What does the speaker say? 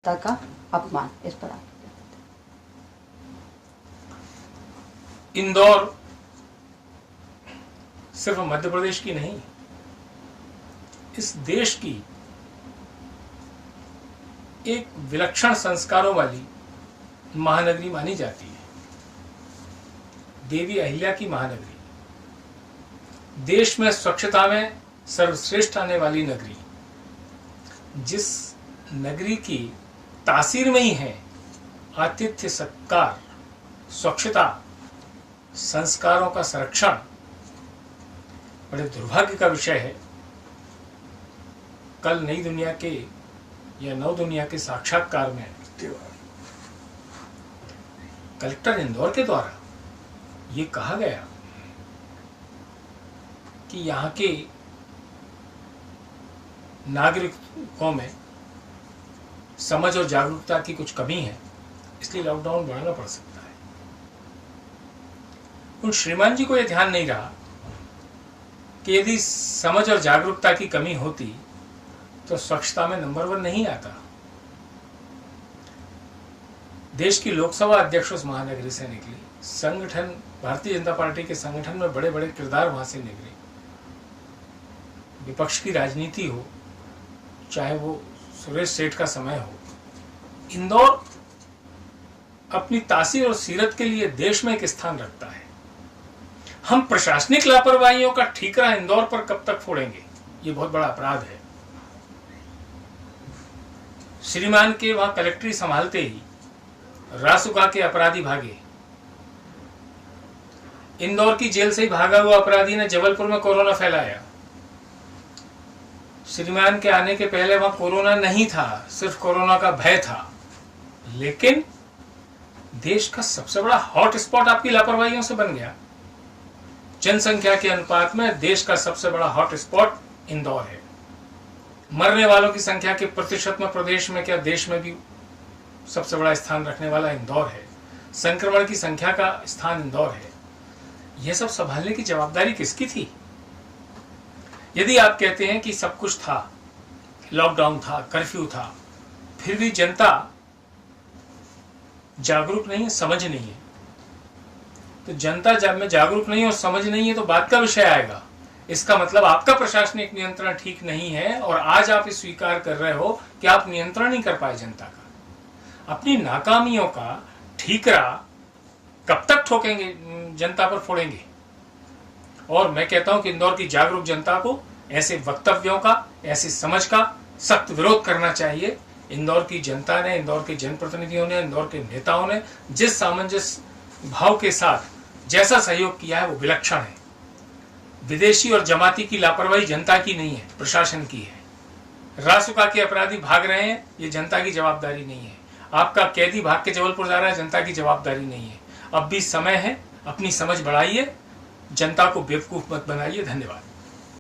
का अपमान। इस पर आप इंदौर सिर्फ मध्य प्रदेश की नहीं, इस देश की एक विलक्षण संस्कारों वाली महानगरी मानी जाती है। देवी अहिल्या की महानगरी, देश में स्वच्छता में सर्वश्रेष्ठ आने वाली नगरी, जिस नगरी की तासीर में ही है आतिथ्य सत्कार, स्वच्छता, संस्कारों का संरक्षण। बड़े दुर्भाग्य का विषय है, कल नई दुनिया के या नव दुनिया के साक्षात्कार में कलेक्टर इंदौर के द्वारा ये कहा गया कि यहाँ के नागरिकों में समझ और जागरूकता की कुछ कमी है, इसलिए लॉकडाउन बढ़ाना पड़ सकता है। उन श्रीमान जी को यह ध्यान नहीं रहा कि यदि समझ और जागरूकता की कमी होती तो स्वच्छता में नंबर 1 नहीं आता। देश की लोकसभा अध्यक्ष उस महानगरी से निकली, संगठन भारतीय जनता पार्टी के संगठन में बड़े बड़े किरदार वहां से निकले। विपक्ष की राजनीति हो, चाहे वो सुरेश सेठ का समय हो, इंदौर अपनी तासीर और सीरत के लिए देश में एक स्थान रखता है। हम प्रशासनिक लापरवाहियों का ठीकरा इंदौर पर कब तक फोड़ेंगे? ये बहुत बड़ा अपराध है। श्रीमान के वहां कलेक्ट्री संभालते ही रासुका के अपराधी भागे। इंदौर की जेल से ही भागा हुआ अपराधी ने जबलपुर में कोरोना फैलाया। श्रीमान के आने के पहले वहां कोरोना नहीं था, सिर्फ कोरोना का भय था, लेकिन देश का सबसे बड़ा हॉटस्पॉट आपकी लापरवाहियों से बन गया। जनसंख्या के अनुपात में देश का सबसे बड़ा हॉटस्पॉट इंदौर है। मरने वालों की संख्या के प्रतिशत में प्रदेश में क्या देश में भी सबसे बड़ा स्थान रखने वाला इंदौर है। संक्रमण की संख्या का स्थान इंदौर है। यह सब संभालने की जवाबदारी किसकी थी? यदि आप कहते हैं कि सब कुछ था, लॉकडाउन था, कर्फ्यू था, फिर भी जनता जागरूक नहीं है, समझ नहीं है, तो जनता जब में जागरूक नहीं और समझ नहीं है तो बात का विषय आएगा। इसका मतलब आपका प्रशासनिक नियंत्रण ठीक नहीं है और आज आप इस स्वीकार कर रहे हो कि आप नियंत्रण नहीं कर पाए जनता का। अपनी नाकामियों का ठीकरा कब तक ठोकेंगे, जनता पर फोड़ेंगे? और मैं कहता हूं कि इंदौर की जागरूक जनता को ऐसे वक्तव्यों का, ऐसी समझ का सख्त विरोध करना चाहिए। इंदौर की जनता ने, इंदौर के जनप्रतिनिधियों ने, इंदौर के नेताओं ने जिस सामंजस्य भाव के साथ जैसा सहयोग किया है वो विलक्षण है। विदेशी और जमाती की लापरवाही जनता की नहीं है, प्रशासन की है। रासुका के अपराधी भाग रहे हैं, ये जनता की जवाबदारी नहीं है। आपका कैदी भाग के जबलपुर जा रहा है, जनता की जवाबदारी नहीं है। अब भी समय है, अपनी समझ बढ़ाइए, जनता को बेवकूफ मत बनाइए। धन्यवाद।